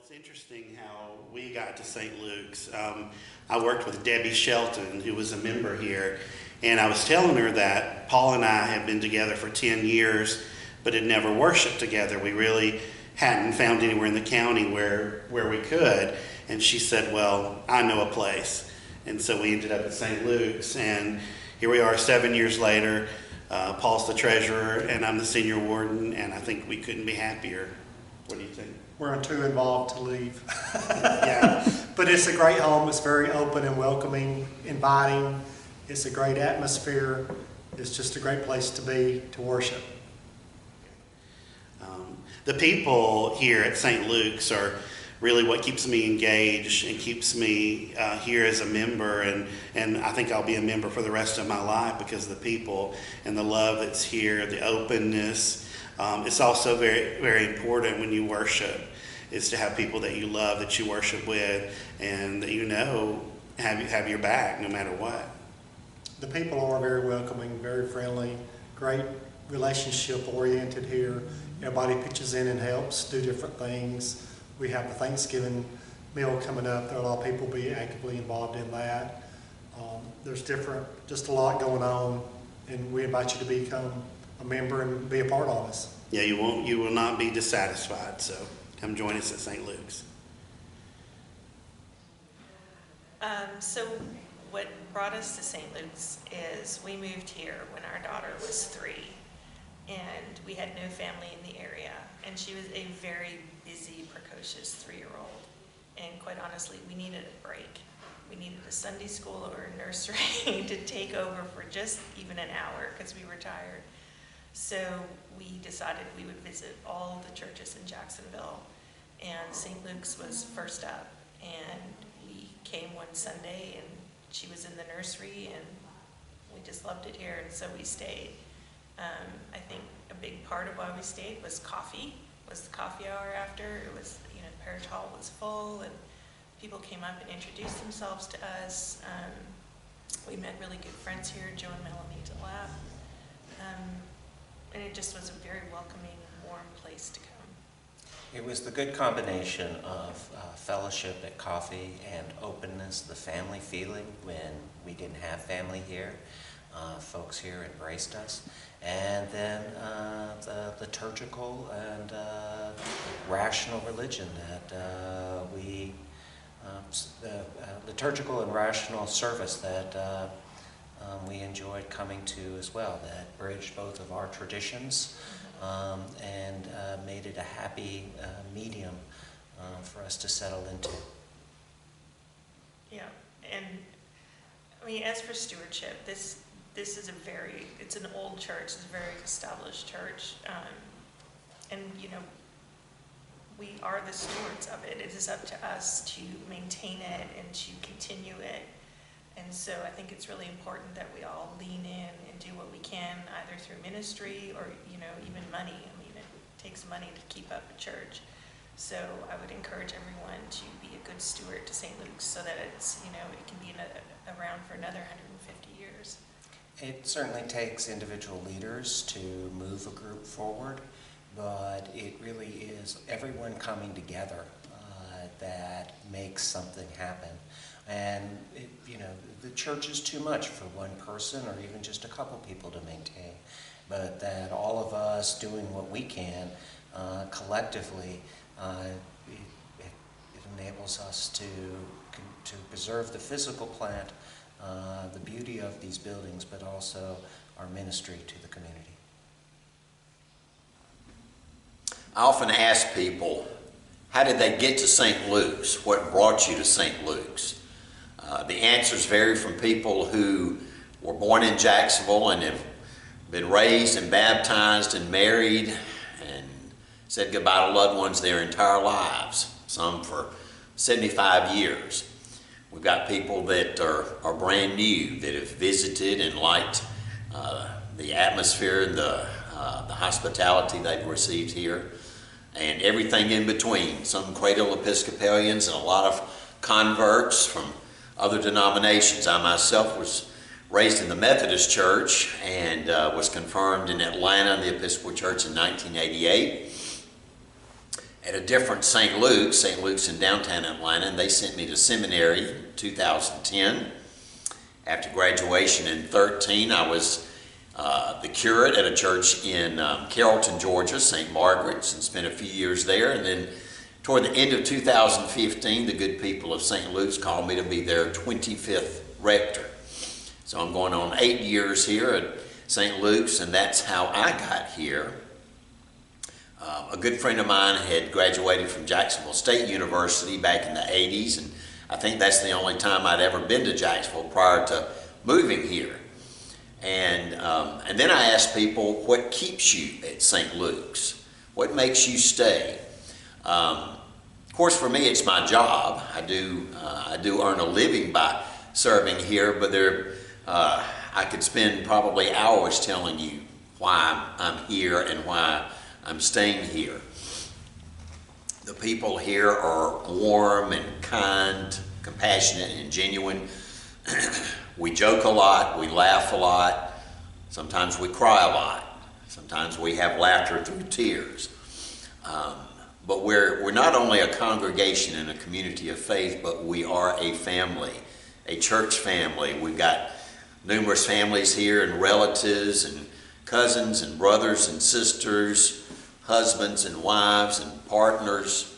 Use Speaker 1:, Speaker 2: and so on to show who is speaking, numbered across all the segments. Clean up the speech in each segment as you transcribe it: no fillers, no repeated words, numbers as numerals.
Speaker 1: It's interesting how we got to St. Luke's. I worked with Debbie Shelton, who was a member here, and I was telling her that Paul and I had been together for 10 years, but had never worshiped together. We really hadn't found anywhere in the county where we could. And she said, well, I know a place. And so we ended up at St. Luke's, and here we are 7 years later. Paul's the treasurer, and I'm the senior warden, and I think we couldn't be happier. What do you think?
Speaker 2: We're too involved to leave.
Speaker 1: Yeah.
Speaker 2: But it's a great home. It's very open and welcoming, inviting. It's a great atmosphere. It's just a great place to be, to worship.
Speaker 1: The people here at St. Luke's are really what keeps me engaged and keeps me here as a member, and I think I'll be a member for the rest of my life because of the people and the love that's here, the openness. It's also very, very important when you worship is to have people that you love, that you worship with, and that you know have your back no matter what.
Speaker 2: The people are very welcoming, very friendly, great relationship oriented here. Everybody pitches in and helps do different things. We have the Thanksgiving meal coming up. There are a lot of people be actively involved in that. There's just a lot going on, and we invite you to become a member and be a part of us.
Speaker 1: Yeah, you will not be dissatisfied, so come join us at St. Luke's.
Speaker 3: So what brought us to St. Luke's is we moved here when our daughter was 3, and we had no family in the area, and she was a very busy, precocious 3-year-old, and quite honestly, we needed a break. We needed a Sunday school or a nursery to take over for just even an hour because we were tired. So we decided we would visit all the churches in Jacksonville, and St. Luke's was first up, and we came one Sunday, and she was in the nursery, and we just loved it here, and so we stayed. I think a big part of why we stayed was coffee. Was the coffee hour after. It was, the parish hall was full, and people came up and introduced themselves to us. We met really good friends here, Joe and Melanie DeLapp. And it just was a very welcoming, warm place to come.
Speaker 4: It was the good combination of fellowship at coffee and openness, the family feeling when we didn't have family here. Folks here embraced us. And then the liturgical and rational religion that the liturgical and rational service that we enjoyed coming to as well, that bridged both of our traditions and made it a happy medium for us to settle into.
Speaker 3: Yeah, and I mean, as for stewardship, this is it's an old church, it's a very established church, and we are the stewards of it. It is up to us to maintain it and to continue it. And so I think it's really important that we all lean in and do what we can, either through ministry or, even money. I mean, it takes money to keep up a church. So I would encourage everyone to be a good steward to St. Luke's so that it's, it can be around for another 150 years.
Speaker 4: It certainly takes individual leaders to move a group forward, but it really is everyone coming together that makes something happen. And the church is too much for one person or even just a couple people to maintain, but that all of us doing what we can collectively, it enables us to preserve the physical plant, the beauty of these buildings, but also our ministry to the community.
Speaker 5: I often ask people, how did they get to St. Luke's? What brought you to St. Luke's? The answers vary from people who were born in Jacksonville and have been raised and baptized and married and said goodbye to loved ones their entire lives, some for 75 years. We've got people that are brand new, that have visited and liked the atmosphere and the hospitality they've received here, and everything in between. Some cradle Episcopalians and a lot of converts from other denominations. I myself was raised in the Methodist Church and was confirmed in Atlanta in the Episcopal Church in 1988. at a different St. Luke's in downtown Atlanta, and they sent me to seminary in 2010. After graduation in 2013, I was the curate at a church in Carrollton, Georgia, St. Margaret's, and spent a few years there. And then toward the end of 2015, the good people of St. Luke's called me to be their 25th rector. So I'm going on 8 years here at St. Luke's, and that's how I got here. A good friend of mine had graduated from Jacksonville State University back in the 80s, and I think that's the only time I'd ever been to Jacksonville prior to moving here. And then I asked people, what keeps you at St. Luke's? What makes you stay? Of course, for me, it's my job. I do earn a living by serving here, but I could spend probably hours telling you why I'm here and why I'm staying here. The people here are warm and kind, compassionate and genuine. We joke a lot, we laugh a lot, sometimes we cry a lot, sometimes we have laughter through tears. But we're not only a congregation and a community of faith, but we are a family, a church family. We've got numerous families here and relatives and cousins and brothers and sisters, husbands and wives and partners.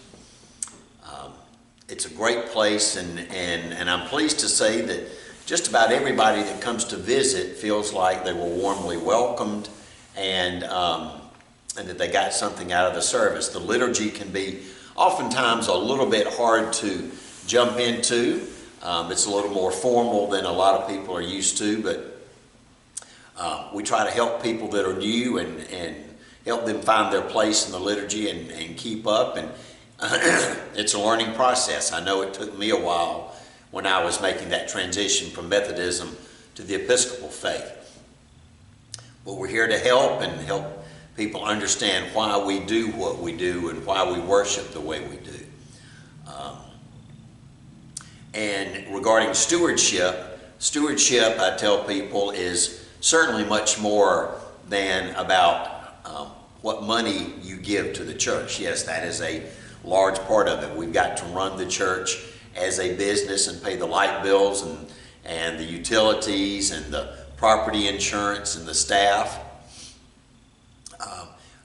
Speaker 5: It's a great place, and I'm pleased to say that just about everybody that comes to visit feels like they were warmly welcomed and that they got something out of the service. The liturgy can be oftentimes a little bit hard to jump into. It's a little more formal than a lot of people are used to, but we try to help people that are new and help them find their place in the liturgy and keep up. And it's a learning process. I know it took me a while when I was making that transition from Methodism to the Episcopal faith. But we're here to help and help people understand why we do what we do and why we worship the way we do. And regarding stewardship, I tell people, is certainly much more than about what money you give to the church. Yes, that is a large part of it. We've got to run the church as a business and pay the light bills and the utilities and the property insurance and the staff.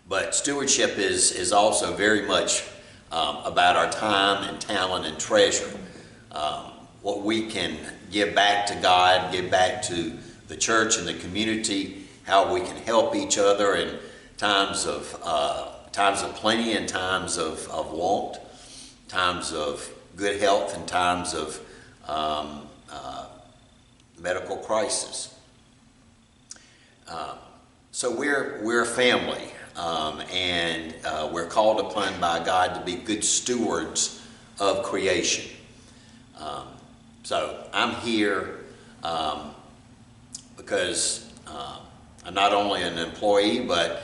Speaker 5: But stewardship is also very much about our time and talent and treasure. What we can give back to God, give back to the church and the community, how we can help each other in times of plenty and times of want, times of good health and times of medical crisis. So we're a family, and we're called upon by God to be good stewards of creation. So I'm here because I'm not only an employee, but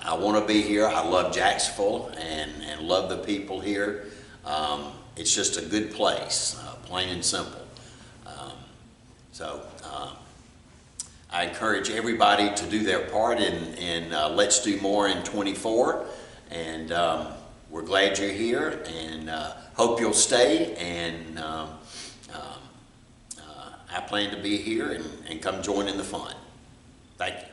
Speaker 5: I want to be here. I love Jacksonville and love the people here. It's just a good place, plain and simple. So I encourage everybody to do their part in Let's Do More in 24. And we're glad you're here, and hope you'll stay. And I plan to be here and come join in the fun. Thank you.